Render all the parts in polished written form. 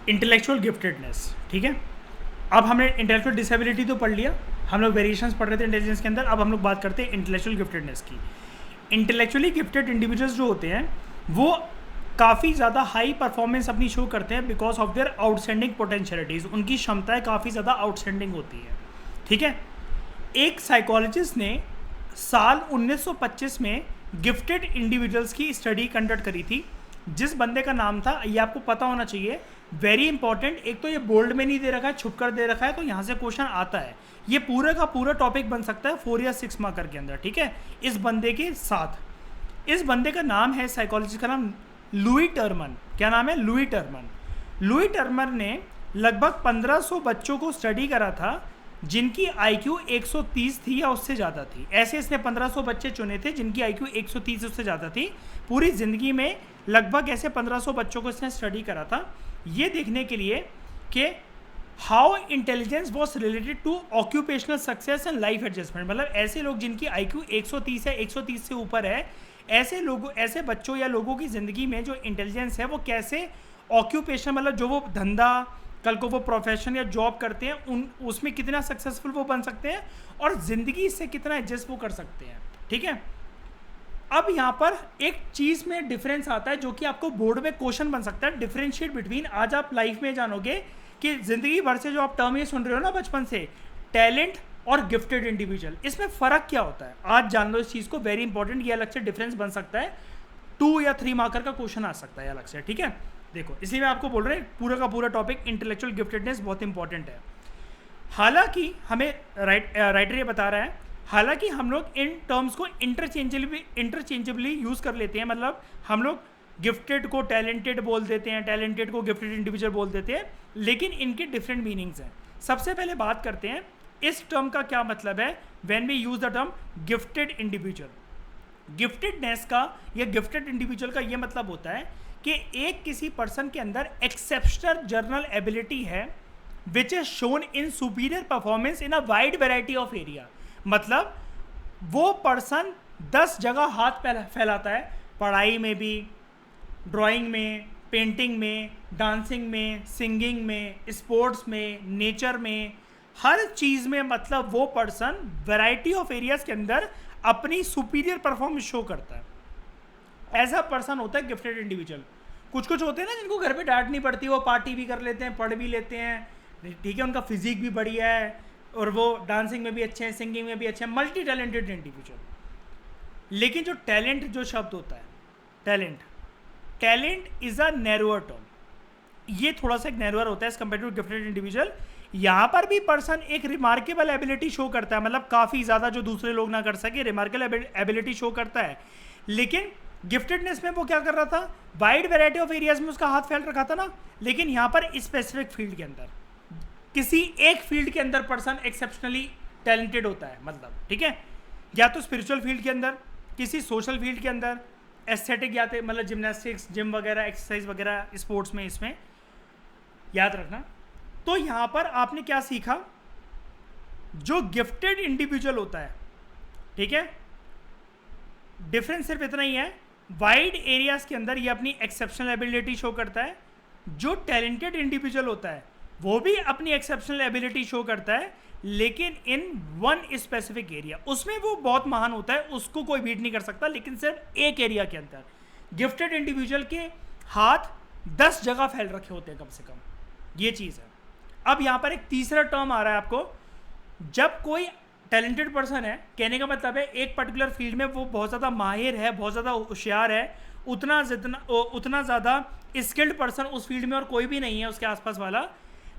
Intellectual giftedness, ठीक है। अब हमने इंटेलेक्चुअल डिसेबिलिटी तो पढ़ लिया, हम लोग वेरिएशंस पढ़ रहे थे इंटेलिजेंस के अंदर। अब हम लोग बात करते हैं इंटेलेक्चुअल गिफ्टेडनेस की। इंटेलेक्चुअली गिफ्टेड इंडिविजुअल्स जो होते हैं वो काफ़ी ज़्यादा हाई परफॉर्मेंस अपनी शो करते हैं बिकॉज ऑफ देयर आउटस्टैंडिंग पोटेंशियलिटीज़। उनकी क्षमताएं काफ़ी ज़्यादा आउटस्टैंडिंग होती है, ठीक है। एक साइकोलॉजिस्ट ने साल 1925 में गिफ्टेड इंडिविजुअल्स की स्टडी कंडक्ट करी थी, जिस बंदे का नाम था, ये आपको पता होना चाहिए, वेरी इंपॉर्टेंट। एक तो ये बोल्ड में नहीं दे रखा है, छुप कर दे रखा है, तो यहाँ से क्वेश्चन आता है। ये पूरा का पूरा टॉपिक बन सकता है 4 या 6 मार्कर के अंदर, ठीक है। इस बंदे के साथ, इस बंदे का नाम है, साइकोलॉजिस्ट का नाम लुई टर्मन। क्या नाम है? Louis Terman. लुई टर्मन ने लगभग 1500 बच्चों को स्टडी करा था जिनकी IQ 130 थी या उससे ज़्यादा थी। ऐसे इसने 1500 बच्चे चुने थे जिनकी IQ 130 उससे ज़्यादा थी। पूरी ज़िंदगी में लगभग ऐसे 1500 बच्चों को इसने स्टडी करा था, ये देखने के लिए कि how intelligence was related to occupational success and life adjustment. मतलब ऐसे लोग जिनकी IQ 130 है, 130 से ऊपर है, ऐसे लोगों, ऐसे बच्चों या लोगों की ज़िंदगी में जो इंटेलिजेंस है वो कैसे ऑक्यूपेशन, मतलब जो वो धंधा, कल को वो प्रोफेशन या जॉब करते हैं, उसमें कितना सक्सेसफुल वो बन सकते हैं और ज़िंदगी से कितना एडजस्ट वो कर सकते हैं, ठीक है। अब यहाँ पर एक चीज़ में डिफरेंस आता है जो कि आपको बोर्ड में क्वेश्चन बन सकता है, डिफरेंशिएट बिटवीन। आज आप लाइफ में जानोगे कि ज़िंदगी भर से जो आप टर्म ये सुन रहे हो ना बचपन से, टैलेंट और गिफ्टेड इंडिविजुअल, इसमें फ़र्क क्या होता है। आज जान लो इस चीज़ को, वेरी इंपॉर्टेंट। ये अलग से डिफरेंस बन सकता है, 2 या 3 मार्कर का क्वेश्चन आ सकता है अलग से, ठीक है। देखो, इसलिए मैं आपको बोल रहा हूँ पूरा का पूरा टॉपिक इंटेलेक्चुअल गिफ्टेडनेस बहुत इंपॉर्टेंट है। हालांकि हमें राइटर ये बता रहा है, हालांकि हम लोग इन टर्म्स को इंटरचेंजेबली यूज़ कर लेते हैं। मतलब हम लोग गिफ्टेड को टैलेंटेड बोल देते हैं, टैलेंटेड को गिफ्टेड इंडिविजुअल बोल देते हैं, लेकिन इनके डिफरेंट मीनिंग्स हैं। सबसे पहले बात करते हैं इस टर्म का क्या मतलब है when we use the term gifted individual. Giftedness का या गिफ्टेड इंडिविजुअल का ये मतलब होता है कि एक किसी पर्सन के अंदर एक्सेप्शनल जर्नल एबिलिटी है which is shown in superior performance in a wide variety of area. मतलब वो पर्सन 10 जगह हाथ फैलाता है, पढ़ाई में भी, ड्राइंग में, पेंटिंग में, डांसिंग में, सिंगिंग में, स्पोर्ट्स में, नेचर में, हर चीज़ में। मतलब वो पर्सन वैरायटी ऑफ एरियाज के अंदर अपनी सुपीरियर परफॉर्मेंस शो करता है। ऐसा पर्सन होता है गिफ्टेड इंडिविजुअल। कुछ कुछ होते हैं ना जिनको घर पे डांट नहीं पड़ती, वो पार्टी भी कर लेते हैं, पढ़ भी लेते हैं, ठीक है, उनका फिजिक भी बढ़िया है और वो डांसिंग में भी अच्छे हैं, सिंगिंग में भी अच्छे हैं, मल्टी टैलेंटेड इंडिविजुअल। लेकिन जो टैलेंट जो शब्द होता है, talent is a narrower term. ये थोड़ा सा एक नैरोअर होता है as compared to gifted individual. यहाँ पर भी पर्सन एक रिमार्केबल एबिलिटी शो करता है, मतलब काफ़ी ज़्यादा जो दूसरे लोग ना कर सके, रिमार्केबल एबिलिटी शो करता है। लेकिन गिफ्टेडनेस में वो क्या कर रहा था, वाइड वैरायटी ऑफ एरियाज में उसका हाथ फैल रखा था ना। लेकिन यहाँ पर स्पेसिफिक फील्ड के अंदर, किसी एक फील्ड के अंदर पर्सन एक्सेप्शनली टैलेंटेड होता है, मतलब, ठीक है। या तो स्पिरिचुअल फील्ड के अंदर, किसी सोशल फील्ड के अंदर, एस्थेटिक, या तो मतलब जिम्नास्टिक्स, जिम वगैरह, एक्सरसाइज वगैरह, स्पोर्ट्स में, इसमें याद रखना। तो यहाँ पर आपने क्या सीखा, जो गिफ्टेड इंडिविजुअल होता है, ठीक है, डिफरेंस सिर्फ इतना ही है, वाइड एरियाज के अंदर ये अपनी एक्सेप्शनल एबिलिटी शो करता है। जो टैलेंटेड इंडिविजुअल होता है वो भी अपनी एक्सेप्शनल एबिलिटी शो करता है, लेकिन इन वन स्पेसिफिक एरिया, उसमें वो बहुत महान होता है, उसको कोई बीट नहीं कर सकता, लेकिन सिर्फ एक एरिया के अंदर। गिफ्टेड इंडिविजुअल के हाथ 10 जगह फैल रखे होते हैं कम से कम, ये चीज़ है। अब यहाँ पर एक तीसरा टर्म आ रहा है आपको, जब कोई टैलेंटेड पर्सन है, कहने का मतलब है एक पर्टिकुलर फील्ड में वो बहुत ज़्यादा माहिर है, बहुत ज़्यादा होशियार है, उतना ज़्यादा स्किल्ड पर्सन उस फील्ड में और कोई भी नहीं है उसके आसपास वाला।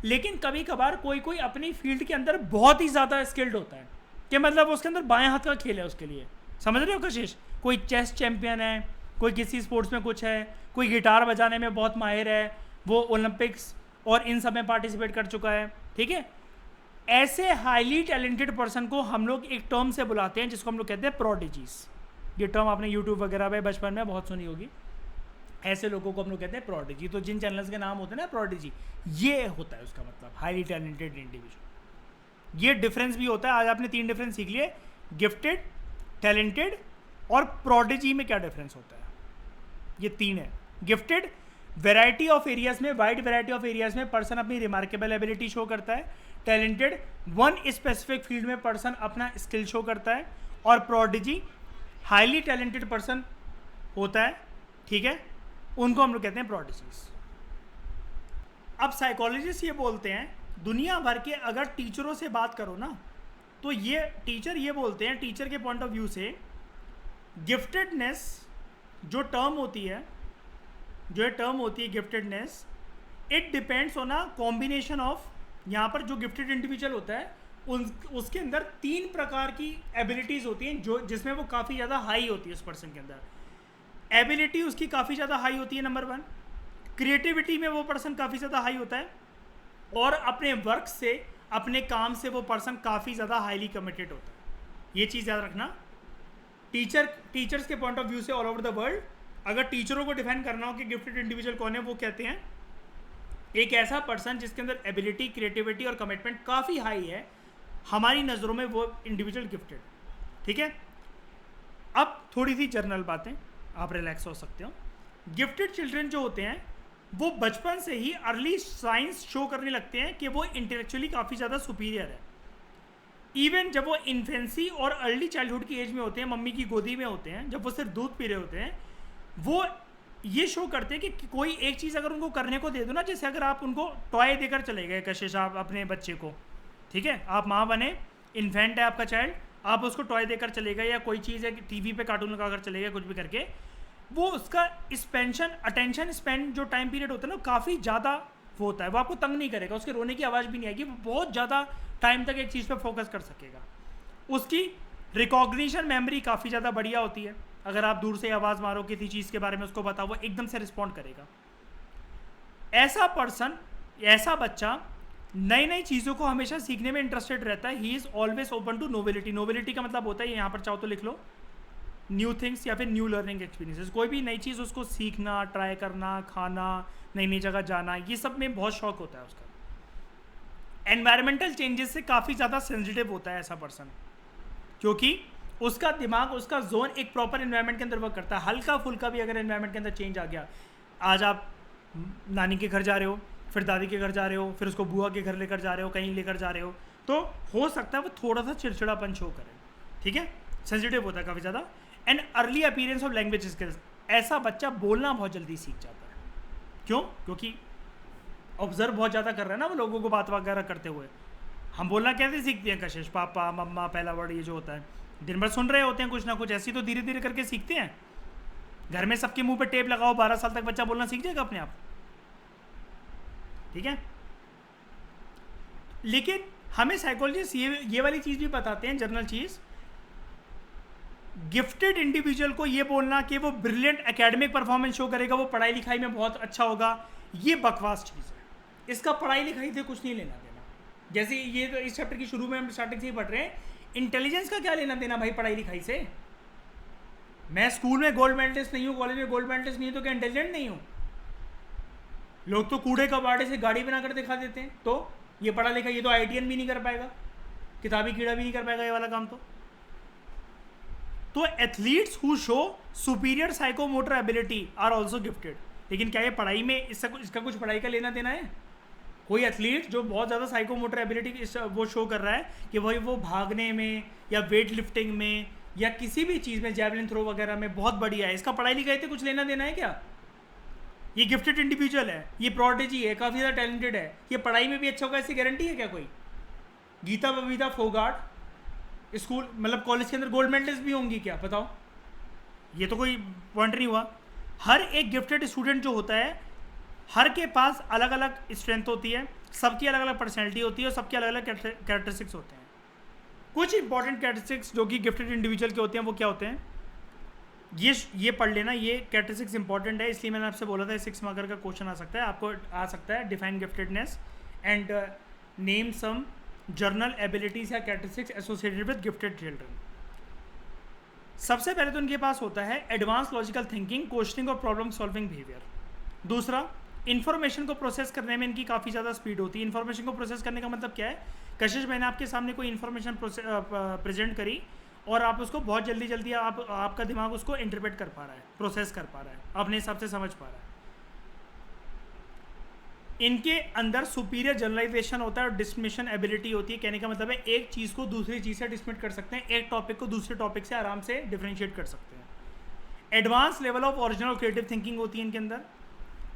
लेकिन कभी कभार कोई अपनी फील्ड के अंदर बहुत ही ज़्यादा स्किल्ड होता है, कि मतलब उसके अंदर बाएं हाथ का खेल है उसके लिए, समझ रहे हो कशिश। कोई चेस चैंपियन है, कोई किसी स्पोर्ट्स में कुछ है, कोई गिटार बजाने में बहुत माहिर है, वो ओलंपिक्स और इन सब में पार्टिसिपेट कर चुका है, ठीक है। ऐसे हाईली टैलेंटेड पर्सन को हम लोग एक टर्म से बुलाते हैं जिसको हम लोग कहते हैं प्रोडिजीज। ये टर्म आपने यूट्यूब वगैरह पे बचपन में बहुत सुनी होगी। ऐसे लोगों को हम लोग कहते हैं प्रोडिजी। तो जिन चैनल्स के नाम होते हैं ना प्रोडिजी, ये होता है उसका मतलब हाईली टैलेंटेड इंडिविजुअल। ये डिफरेंस भी होता है। आज आपने 3 डिफरेंस सीख लिए, गिफ्टेड, टैलेंटेड और प्रोडिजी में क्या डिफरेंस होता है, ये 3 है। गिफ्टेड वैरायटी ऑफ एरियाज में, वाइड वैरायटी ऑफ एरियाज में पर्सन अपनी रिमार्केबल एबिलिटी शो करता है। टैलेंटेड वन स्पेसिफिक फील्ड में पर्सन अपना स्किल शो करता है। और प्रोडिजी हाईली टैलेंटेड पर्सन होता है, ठीक है, उनको हम लोग कहते हैं प्रोडिजीज। अब साइकोलॉजिस्ट ये बोलते हैं, दुनिया भर के अगर टीचरों से बात करो ना, तो ये टीचर ये बोलते हैं, टीचर के पॉइंट ऑफ व्यू से गिफ्टेडनेस जो टर्म होती है, giftedness, it depends on a combination of, यहाँ पर जो गिफ्टेड इंडिविजुअल होता है उसके अंदर 3 प्रकार की एबिलिटीज़ होती हैं जो जिसमें वो काफ़ी ज़्यादा हाई होती है उस पर्सन के अंदर। एबिलिटी उसकी काफ़ी ज़्यादा हाई होती है, नंबर 1। क्रिएटिविटी में वो पर्सन काफ़ी ज़्यादा हाई होता है, और अपने वर्क से, अपने काम से वो पर्सन काफ़ी ज़्यादा हाईली कमिटेड होता है। ये चीज़ याद रखना। टीचर्स के पॉइंट ऑफ व्यू से ऑल ओवर द वर्ल्ड अगर टीचरों को डिफाइन करना हो कि गिफ्टेड इंडिविजुअल कौन है, वो कहते हैं एक ऐसा पर्सन जिसके अंदर एबिलिटी, क्रिएटिविटी और कमिटमेंट काफ़ी हाई है। हमारी नज़रों में वो इंडिविजुअल गिफ्टेड, ठीक है। अब थोड़ी सी जर्नल बातें, आप रिलैक्स हो सकते हो। गिफ्टेड चिल्ड्रन जो होते हैं वो बचपन से ही अर्ली साइंस शो करने लगते हैं कि वो इंटेलेक्चुअली काफ़ी ज़्यादा सुपीरियर है। इवन जब वो इन्फेंसी और अर्ली चाइल्डहुड की एज में होते हैं, मम्मी की गोदी में होते हैं, जब वो सिर्फ दूध पी रहे होते हैं, वो ये शो करते हैं कि कोई एक चीज़ अगर उनको करने को दे दो ना, जैसे अगर आप उनको टॉय देकर चले गए, कशिश आप अपने बच्चे को, ठीक है, आप माँ बने, इन्फेंट है आपका चाइल्ड, आप उसको टॉय देकर चले गए या कोई चीज़ है टीवी पे कार्टून लगा कर चले गए, कुछ भी करके, वो उसका स्पेंशन, अटेंशन स्पेंड जो टाइम पीरियड होता है ना, काफ़ी ज़्यादा वो होता है। वो आपको तंग नहीं करेगा, उसके रोने की आवाज़ भी नहीं आएगी, वो बहुत ज़्यादा टाइम तक एक चीज़ पे फोकस कर सकेगा। उसकी रिकॉग्निशन मेमोरी काफ़ी ज़्यादा बढ़िया होती है। अगर आप दूर से आवाज़ मारो किसी चीज़ के बारे में, उसको बताओ, वो एकदम से रिस्पॉन्ड करेगा। ऐसा पर्सन, ऐसा बच्चा नई नई चीज़ों को हमेशा सीखने में इंटरेस्टेड रहता है। He is always open to novelty. Novelty का मतलब होता है, यहाँ पर चाहो तो लिख लो, न्यू थिंग्स या फिर न्यू लर्निंग एक्सपीरियंसेस। कोई भी नई चीज़ उसको सीखना, ट्राई करना, खाना, नई नई जगह जाना, ये सब में बहुत शौक होता है उसका। एनवायरमेंटल चेंजेस से काफ़ी ज़्यादा सेंसिटिव होता है ऐसा पर्सन, क्योंकि उसका दिमाग, उसका जोन एक प्रॉपर एनवायरनमेंट के अंदर वर्क करता है। हल्का फुल्का भी अगर एनवायरनमेंट के अंदर चेंज आ गया, आज आप नानी के घर जा रहे हो, फिर दादी के घर जा रहे हो, फिर उसको बुआ के घर लेकर जा रहे हो, कहीं लेकर जा रहे हो, तो हो सकता है वो थोड़ा सा चिड़चिड़ापन शो करे, ठीक है, सेंसिटिव होता है काफ़ी ज़्यादा। And early appearance of language skills, ऐसा बच्चा बोलना बहुत जल्दी सीख जाता है। क्यों? क्योंकि ऑब्जर्व बहुत ज़्यादा कर रहा है ना वो लोगों को बात वगैरह करते हुए। हम बोलना कैसे सीखते हैं कशिश? पापा, मम्मा, पहला वर्ड ये जो होता है, दिन भर सुन रहे होते हैं कुछ ना कुछ, ऐसी तो धीरे धीरे करके सीखते हैं। घर में सबके मुंह पे टेप लगाओ, 12 साल तक बच्चा बोलना सीख जाएगा अपने आप, ठीक है। लेकिन हमें साइकोलॉजिस्ट ये वाली चीज़ भी बताते हैं, जनरल चीज़, गिफ्टेड इंडिविजुअल को ये बोलना कि वो ब्रिलियंट एकेडमिक परफॉर्मेंस शो करेगा, वो पढ़ाई लिखाई में बहुत अच्छा होगा, ये बकवास चीज़ है। इसका पढ़ाई लिखाई से कुछ नहीं लेना देना। जैसे ये तो इस चैप्टर की शुरू में हम स्टार्टिंग से ही पढ़ रहे हैं, इंटेलिजेंस का क्या लेना देना भाई पढ़ाई लिखाई से? मैं स्कूल में गोल्ड मेडलिस्ट नहीं हूँ, कॉलेज में गोल्ड मेडलिस्ट नहीं हूँ, तो क्या इंटेलिजेंट नहीं हूँ? लोग तो कूड़े कबाड़े से गाड़ी बनाकर दिखा देते हैं, तो ये पढ़ा लिखा, ये तो IITian भी नहीं कर पाएगा, किताबी कीड़ा भी नहीं कर पाएगा ये वाला काम। तो athletes who show superior psychomotor ability are also gifted. लेकिन क्या ये पढ़ाई में इसका कुछ पढ़ाई का लेना देना है? कोई एथलीट जो बहुत ज़्यादा साइकोमोटर एबिलिटी वो शो कर रहा है कि भाई वो भागने में या वेट लिफ्टिंग में या किसी भी चीज़ में, जैवलिन थ्रो वगैरह में बहुत बढ़िया है, इसका पढ़ाई लिखाई से कुछ लेना देना है क्या? ये गिफ्टेड इंडिविजुअल है, ये प्रोडिजी है, काफ़ी ज़्यादा टैलेंटेड है, ये पढ़ाई में भी अच्छा होगा ऐसी गारंटी है क्या कोई? गीता बबीता फोगाट स्कूल मतलब कॉलेज के अंदर गोल्ड मेडलिस्ट भी होंगी क्या? बताओ, ये तो कोई पॉइंट नहीं हुआ। हर एक गिफ्टेड स्टूडेंट जो होता है, हर के पास अलग अलग स्ट्रेंथ होती है, सबकी अलग अलग पर्सनैलिटी होती है और सबके अलग अलग कैरेक्टरिस्टिक्स होते हैं। कुछ इंपॉर्टेंट कैरेक्टरिस्टिक्स जो कि गिफ्टेड इंडिविजुअल के होते हैं वो क्या होते हैं, ये पढ़ लेना, ये कैरेक्टरिस्टिक्स इंपॉर्टेंट है, इसलिए मैंने आपसे बोला था 6 मार्कर का क्वेश्चन आ सकता है, आपको आ सकता है। Define giftedness and name some general abilities या characteristics associated with gifted children. सबसे पहले तो उनके पास होता है एडवांस लॉजिकल थिंकिंग, क्वेश्चनिंग और प्रॉब्लम सॉल्विंग बिहेवियर। दूसरा, इन्फॉर्मेशन को प्रोसेस करने में इनकी काफ़ी ज़्यादा स्पीड होती है। इन्फॉर्मेशन को प्रोसेस करने का मतलब क्या है? कशिश, मैंने आपके सामने कोई इन्फॉर्मेशन प्रेजेंट करी और आप उसको बहुत जल्दी आपका दिमाग उसको इंटरप्रेट कर पा रहा है, प्रोसेस कर पा रहा है, अपने हिसाब से समझ पा रहा है। इनके अंदर सुपीरियर जनरलाइजेशन होता है और डिस्मिशन एबिलिटी होती है। कहने का मतलब है एक चीज़ को दूसरी चीज़ से डिस्मिट कर सकते हैं, एक टॉपिक को दूसरे टॉपिक से आराम से डिफरेंशिएट कर सकते हैं। एडवांस लेवल ऑफ ओरिजिनल और क्रिएटिव थिंकिंग होती है इनके अंदर।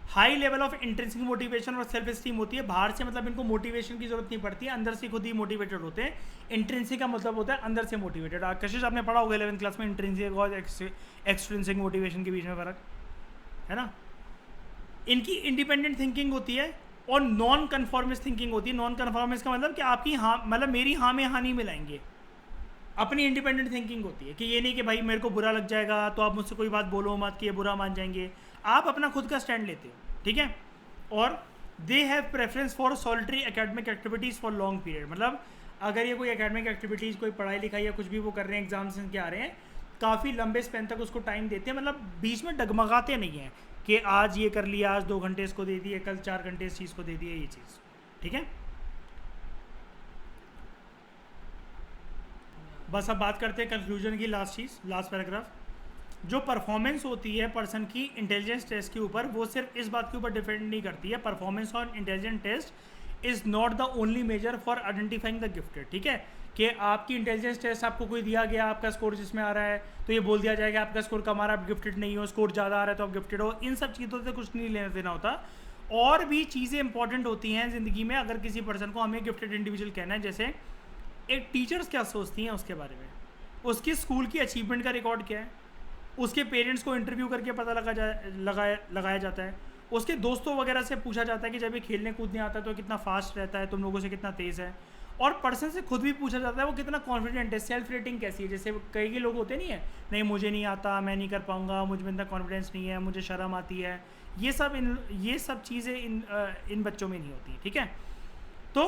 High level of intrinsic motivation और सेल्फ एस्टीम होती है। बाहर से मतलब इनको मोटिवेशन की जरूरत नहीं पड़ती है, अंदर से खुद ही मोटिवेटेड होते हैं। इंट्रिंसिक का मतलब होता है अंदर से मोटिवेटेड। कशिश आपने पढ़ा होगा 11th क्लास में इंट्रिंसिक और एक्सट्रिंसिक मोटिवेशन के बीच में फ़र्क है ना। इनकी इंडिपेंडेंट थिंकिंग होती है और नॉन कन्फॉर्मिस्ट थिंकिंग होती है। नॉन कन्फॉर्मिस्ट का मतलब कि आपकी हाँ मतलब मेरी हाँ में हाँ नहीं मिलाएंगे। अपनी इंडिपेंडेंट थिंकिंग होती है कि ये नहीं कि भाई मेरे को बुरा लग जाएगा तो आप मुझसे कोई बात बोलो मत कि ये बुरा मान जाएंगे। आप अपना खुद का स्टैंड लेते हो, ठीक है। और they have preference for solitary academic activities for long period. मतलब अगर ये कोई एकेडमिक एक्टिविटीज़, कोई पढ़ाई लिखाई या कुछ भी वो कर रहे हैं, एग्जाम्स के आ रहे हैं, काफ़ी लंबे स्पेन तक उसको टाइम देते हैं। मतलब बीच में डगमगाते नहीं हैं कि आज ये कर लिया, आज 2 घंटे इसको दे दिए, कल 4 घंटे इस चीज़ को दे दिए, ये चीज़, ठीक है। बस अब बात करते हैं कंक्लूजन की। लास्ट चीज़, लास्ट पैराग्राफ, जो परफॉर्मेंस होती है पर्सन की इंटेलिजेंस टेस्ट के ऊपर, वो सिर्फ इस बात के ऊपर डिपेंड नहीं करती है। Performance on intelligence test is not the only measure for identifying the gifted, ठीक है। कि आपकी इंटेलिजेंस टेस्ट आपको कोई दिया गया, आपका स्कोर जिसमें आ रहा है तो ये बोल दिया जाएगा आपका स्कोर कम आ रहा है, आप गिफ्टेड नहीं हो, स्कोर ज़्यादा आ रहा है तो आप गिफ्टेड हो। इन सब चीज़ों से कुछ नहीं लेना देना होता। और भी चीज़ें इंपॉर्टेंट होती हैं ज़िंदगी में अगर किसी पर्सन को हमें गिफ्टेड इंडिविजुअल कहना है। जैसे एक टीचर्स क्या सोचती हैं उसके बारे में, उसकी स्कूल की अचीवमेंट का रिकॉर्ड क्या है, उसके पेरेंट्स को इंटरव्यू करके पता लगाया जाता है, उसके दोस्तों वगैरह से पूछा जाता है कि जब ये खेलने कूदने आता है तो कितना फास्ट रहता है, तुम लोगों से कितना तेज़ है। और पर्सन से खुद भी पूछा जाता है वो कितना कॉन्फिडेंट है, सेल्फ रेटिंग कैसी है। जैसे कई लोग होते नहीं है, नहीं मुझे नहीं आता, मैं नहीं कर पाऊंगा, मुझ में इतना कॉन्फिडेंस नहीं है, मुझे शर्म आती है। ये सब चीज़ें इन बच्चों में नहीं होती, ठीक है। तो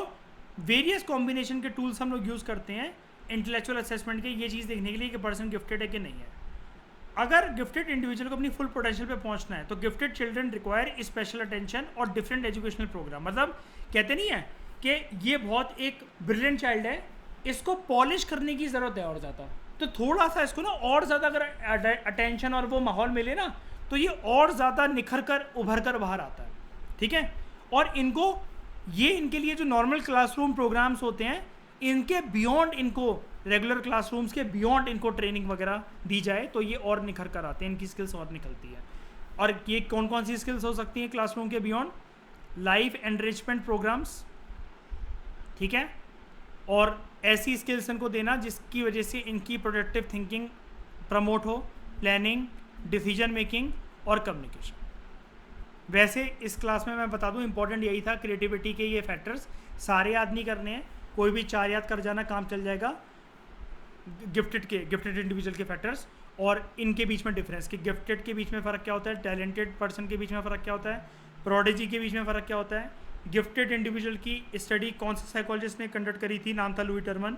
वेरियस कॉम्बिनेशन के टूल्स हम लोग यूज़ करते हैं इंटेलेक्चुअल असेसमेंट के, ये चीज़ देखने के लिए कि पर्सन गिफ्टेड है कि नहीं है। अगर गिफ्टेड इंडिविजुअल को अपनी फुल पोटेंशियल पे पहुंचना है तो gifted children require special attention और डिफरेंट एजुकेशनल प्रोग्राम। मतलब कहते नहीं है कि ये बहुत एक ब्रिलियंट चाइल्ड है, इसको पॉलिश करने की ज़रूरत है और ज़्यादा, तो थोड़ा सा इसको ना और ज़्यादा अगर अटेंशन और वो माहौल मिले ना तो ये और ज़्यादा निखर कर उभर कर बाहर आता है, ठीक है। और इनके लिए जो नॉर्मल क्लासरूम प्रोग्राम्स होते हैं, इनके बियॉन्ड, इनको रेगुलर क्लासरूम्स के बियॉन्ड इनको ट्रेनिंग वगैरह दी जाए तो ये और निखर कर आते हैं, इनकी स्किल्स और निकलती है। और ये कौन कौन सी स्किल्स हो सकती हैं क्लासरूम के बियॉन्ड? लाइफ एनरिचमेंट प्रोग्राम्स, ठीक है। और ऐसी स्किल्स इनको देना जिसकी वजह से इनकी प्रोडक्टिव थिंकिंग प्रमोट हो, प्लानिंग, डिसीजन मेकिंग और कम्युनिकेशन। वैसे इस क्लास में मैं बता दूं इंपॉर्टेंट यही था, क्रिएटिविटी के ये फैक्टर्स सारे याद नहीं करने हैं, कोई भी 4 याद कर जाना काम चल जाएगा। गिफ्टेड इंडिविजुअल के फैक्टर्स और इनके बीच में डिफरेंस, कि गिफ्टेड के बीच में फ़र्क क्या होता है, टैलेंटेड पर्सन के बीच में फ़र्क क्या होता है, प्रोडिजी के बीच में फ़र्क क्या होता है। गिफ्टेड इंडिविजुअल की स्टडी कौन से साइकोलॉजिस्ट ने कंडक्ट करी थी, नाम था लुई टर्मन।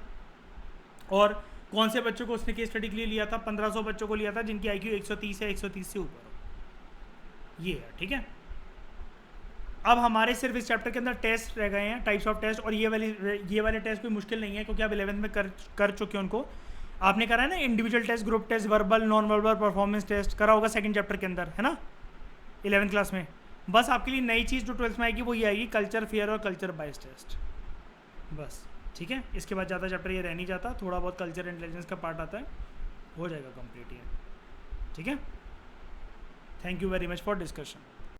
और कौन से बच्चों को उसने केस स्टडी के लिए लिया था, 1500 बच्चों को लिया था जिनकी IQ 130 है, 130 से ऊपर हो। ये है, ठीक है। अब हमारे सिर्फ इस चैप्टर के अंदर टेस्ट रह गए हैं, टाइप्स ऑफ टेस्ट, और ये वाले टेस्ट कोई मुश्किल नहीं है क्योंकि आप 11th में कर चुके हैं उनको। आपने करा है ना individual test, group test, verbal, non verbal, performance test करा होगा 2nd चैप्टर के अंदर, है ना, 11th क्लास में। बस आपके लिए नई चीज़ जो 12th में आएगी वो ये आएगी, कल्चर फेयर और कल्चर बाइस टेस्ट, बस, ठीक है। इसके बाद ज़्यादा चैप्टर ये रह नहीं जाता, थोड़ा बहुत कल्चर इंटेलिजेंस का पार्ट आता है, हो जाएगा कंप्लीट ये, ठीक है। Thank you very much for discussion.